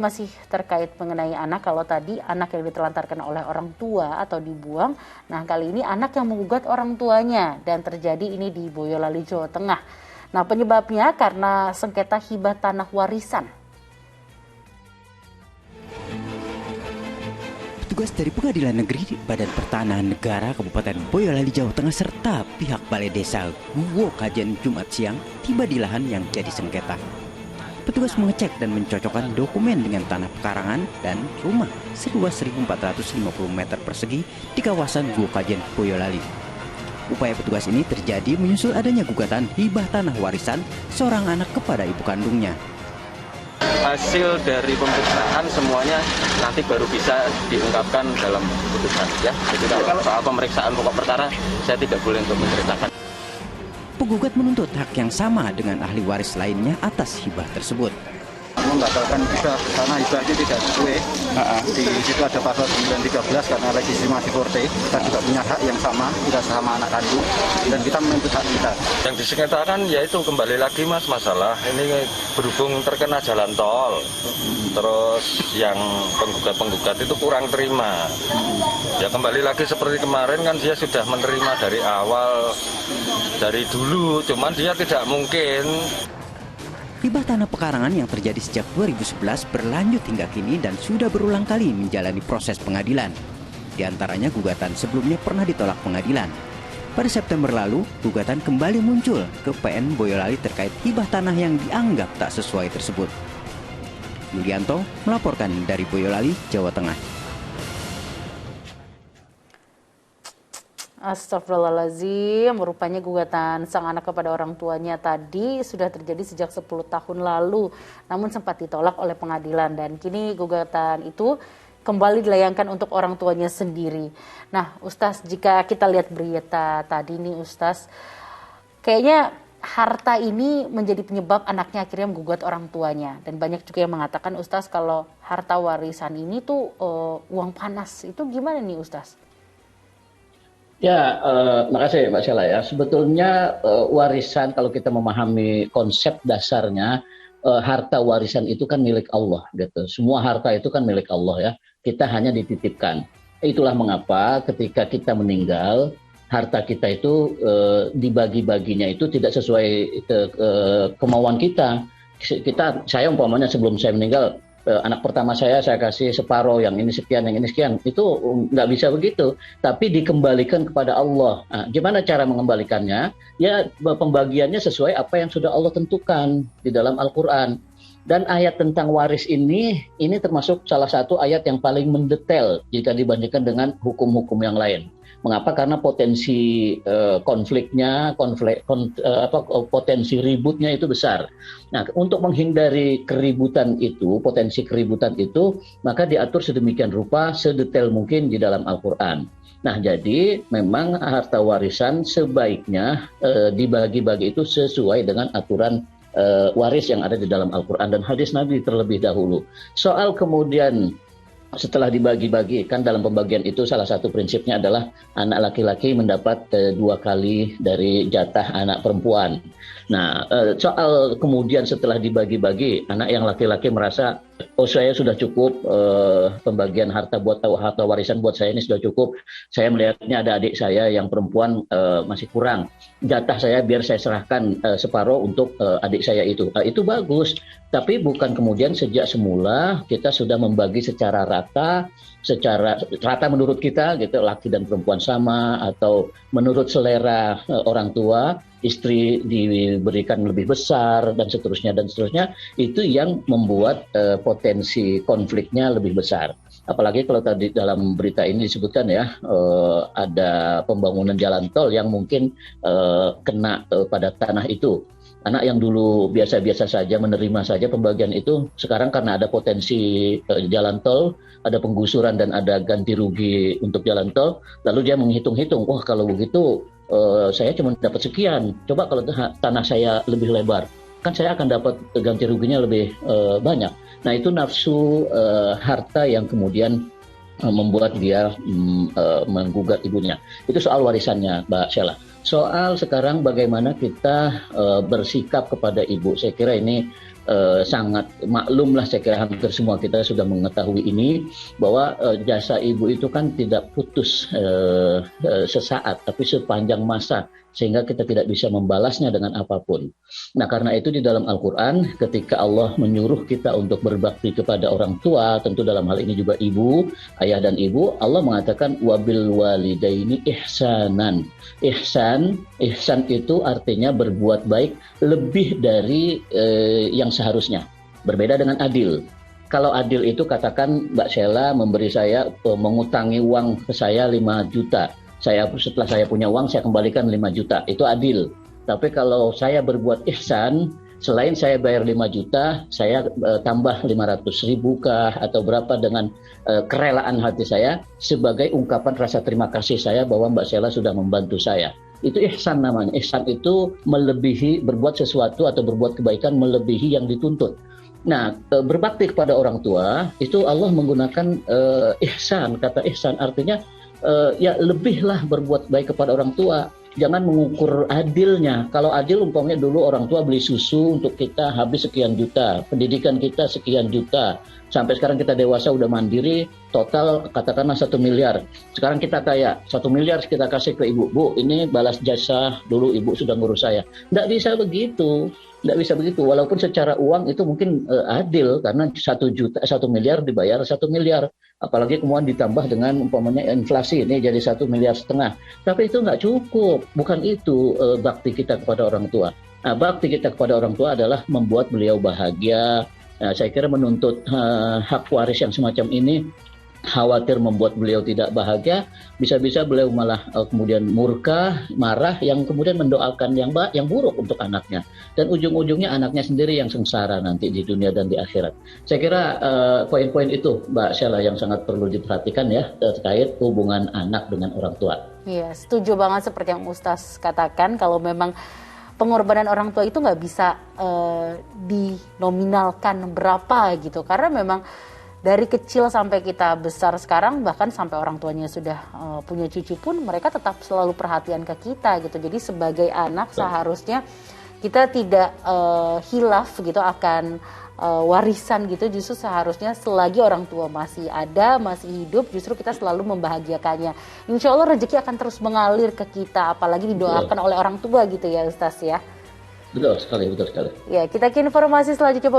Masih terkait mengenai anak, kalau tadi anak yang ditelantarkan oleh orang tua atau dibuang, nah kali ini anak yang menggugat orang tuanya dan terjadi ini di Boyolali, Jawa Tengah. Nah penyebabnya karena sengketa hibah tanah warisan. Petugas dari Pengadilan Negeri Badan Pertanahan Negara Kabupaten Boyolali, Jawa Tengah serta pihak Balai Desa Guwo Kajen Jumat siang tiba di lahan yang jadi sengketa. Petugas mengecek dan mencocokkan dokumen dengan tanah pekarangan dan rumah seluas 1.450 meter persegi di kawasan Guwo Kajen, Boyolali. Upaya petugas ini terjadi menyusul adanya gugatan hibah tanah warisan seorang anak kepada ibu kandungnya. Hasil dari pemeriksaan semuanya nanti baru bisa diungkapkan dalam putusan, ya. Jadi kalau soal pemeriksaan pokok perkara saya tidak boleh untuk menceritakan. Penggugat menuntut hak yang sama dengan ahli waris lainnya atas hibah tersebut. Membatalkan hibah karena hibah itu tidak sesuai. Di situ ada pasal 913 karena legitimasi forte. Kita juga punya hak yang sama, kita sama anak kandung dan kita menuntut hak kita. Yang disengketakan yaitu kembali lagi Mas, masalah ini berhubung terkena jalan tol. Terus yang penggugat itu kurang terima. Ya kembali lagi seperti kemarin kan dia sudah menerima dari awal, dari dulu, cuman dia tidak mungkin. Hibah tanah pekarangan yang terjadi sejak 2011 berlanjut hingga kini dan sudah berulang kali menjalani proses pengadilan. Di antaranya gugatan sebelumnya pernah ditolak pengadilan. Pada September lalu, gugatan kembali muncul ke PN Boyolali terkait hibah tanah yang dianggap tak sesuai tersebut. Yulianto melaporkan dari Boyolali, Jawa Tengah. Astagfirullahaladzim, rupanya gugatan sang anak kepada orang tuanya tadi sudah terjadi sejak 10 tahun lalu, namun sempat ditolak oleh pengadilan dan kini gugatan itu kembali dilayangkan untuk orang tuanya sendiri. Nah, Ustaz, jika kita lihat berita tadi nih Ustaz, kayaknya harta ini menjadi penyebab anaknya akhirnya menggugat orang tuanya. Dan banyak juga yang mengatakan Ustaz kalau harta warisan ini tuh uang panas. Itu gimana nih Ustaz? Ya, makasih Mbak Sheila ya. Sebetulnya warisan kalau kita memahami konsep dasarnya, harta warisan itu kan milik Allah gitu. Semua harta itu kan milik Allah ya. Kita hanya dititipkan. Itulah mengapa ketika kita meninggal, harta kita itu dibagi-baginya itu tidak sesuai kemauan kita. Saya umpamanya sebelum saya meninggal, anak pertama saya kasih separuh, yang ini sekian, yang ini sekian. Itu nggak bisa begitu. Tapi dikembalikan kepada Allah. Nah, gimana cara mengembalikannya? Ya pembagiannya sesuai apa yang sudah Allah tentukan di dalam Al-Quran. Dan ayat tentang waris ini termasuk salah satu ayat yang paling mendetail jika dibandingkan dengan hukum-hukum yang lain. Mengapa? Karena potensi konfliknya, potensi ributnya itu besar. Nah, untuk menghindari keributan itu, potensi keributan itu, maka diatur sedemikian rupa, sedetail mungkin di dalam Al-Quran. Nah, jadi memang harta warisan sebaiknya dibagi-bagi itu sesuai dengan aturan waris yang ada di dalam Al-Quran dan hadis Nabi terlebih dahulu. Soal kemudian setelah dibagi-bagi, kan dalam pembagian itu salah satu prinsipnya adalah anak laki-laki mendapat 2 kali dari jatah anak perempuan. Nah, soal kemudian setelah dibagi-bagi, anak yang laki-laki merasa, oh saya sudah cukup, pembagian harta warisan buat saya ini sudah cukup. Saya melihatnya ada adik saya yang perempuan masih kurang. Jatah saya biar saya serahkan separuh untuk adik saya itu. Itu bagus. Tapi bukan kemudian sejak semula kita sudah membagi secara rata menurut kita gitu, laki dan perempuan sama, atau menurut selera orang tua, istri diberikan lebih besar dan seterusnya, itu yang membuat potensi konfliknya lebih besar. Apalagi kalau tadi dalam berita ini disebutkan ya, ada pembangunan jalan tol yang mungkin kena pada tanah itu. Anak yang dulu biasa-biasa saja menerima saja pembagian itu, sekarang karena ada potensi jalan tol, ada penggusuran dan ada ganti rugi untuk jalan tol, lalu dia menghitung-hitung, wah kalau begitu saya cuma dapat sekian, coba kalau tanah saya lebih lebar, kan saya akan dapat ganti ruginya lebih banyak. Nah, itu nafsu harta yang kemudian membuat dia menggugat ibunya. Itu soal warisannya, Mbak Sheila. Soal sekarang bagaimana kita bersikap kepada ibu, saya kira ini sangat maklum lah, saya kira hampir semua kita sudah mengetahui ini, bahwa jasa ibu itu kan tidak putus sesaat, tapi sepanjang masa, sehingga kita tidak bisa membalasnya dengan apapun. Nah, karena itu di dalam Al-Quran ketika Allah menyuruh kita untuk berbakti kepada orang tua, tentu dalam hal ini juga ibu, ayah dan ibu, Allah mengatakan wabil walidaini ihsanan. Ihsan itu artinya berbuat baik lebih dari yang seharusnya. Berbeda dengan adil. Kalau adil itu katakan Mbak Sheila memberi saya, mengutangi uang ke saya 5 juta. Setelah saya punya uang, saya kembalikan 5 juta. Itu adil. Tapi kalau saya berbuat ihsan, selain saya bayar 5 juta, saya tambah 500.000 kah atau berapa dengan kerelaan hati saya sebagai ungkapan rasa terima kasih saya bahwa Mbak Sheila sudah membantu saya. Itu ihsan namanya. Ihsan itu melebihi, berbuat sesuatu atau berbuat kebaikan melebihi yang dituntut. Nah, berbakti kepada orang tua itu Allah menggunakan ihsan. Kata ihsan artinya ya lebihlah berbuat baik kepada orang tua. Jangan mengukur adilnya. Kalau adil umpamanya dulu orang tua beli susu untuk kita habis sekian juta, pendidikan kita sekian juta, sampai sekarang kita dewasa udah mandiri, total katakanlah 1 miliar. Sekarang kita kaya, 1 miliar kita kasih ke ibu, bu ini balas jasa dulu ibu sudah ngurus saya. Nggak bisa begitu. Nggak bisa begitu, walaupun secara uang itu mungkin adil, karena 1 miliar dibayar 1 miliar, apalagi kemudian ditambah dengan umpamanya inflasi, ini jadi 1,5 miliar. Tapi itu nggak cukup, bukan itu bakti kita kepada orang tua. Nah, bakti kita kepada orang tua adalah membuat beliau bahagia. Nah, saya kira menuntut hak waris yang semacam ini, khawatir membuat beliau tidak bahagia, bisa-bisa beliau malah kemudian murka, marah, yang kemudian mendoakan yang buruk untuk anaknya, dan ujung-ujungnya anaknya sendiri yang sengsara nanti di dunia dan di akhirat. Saya kira poin-poin itu Mbak Sheila yang sangat perlu diperhatikan ya terkait hubungan anak dengan orang tua. Iya, setuju banget seperti yang Ustaz katakan, kalau memang pengorbanan orang tua itu nggak bisa dinominalkan berapa gitu, karena memang dari kecil sampai kita besar sekarang, bahkan sampai orang tuanya sudah punya cucu pun, mereka tetap selalu perhatian ke kita gitu. Jadi sebagai anak seharusnya kita tidak hilaf gitu akan warisan gitu. Justru seharusnya selagi orang tua masih ada, masih hidup, justru kita selalu membahagiakannya. Insya Allah rezeki akan terus mengalir ke kita, apalagi didoakan oleh orang tua gitu ya Ustaz ya. Betul sekali. Ya, kita ke informasi selanjutnya.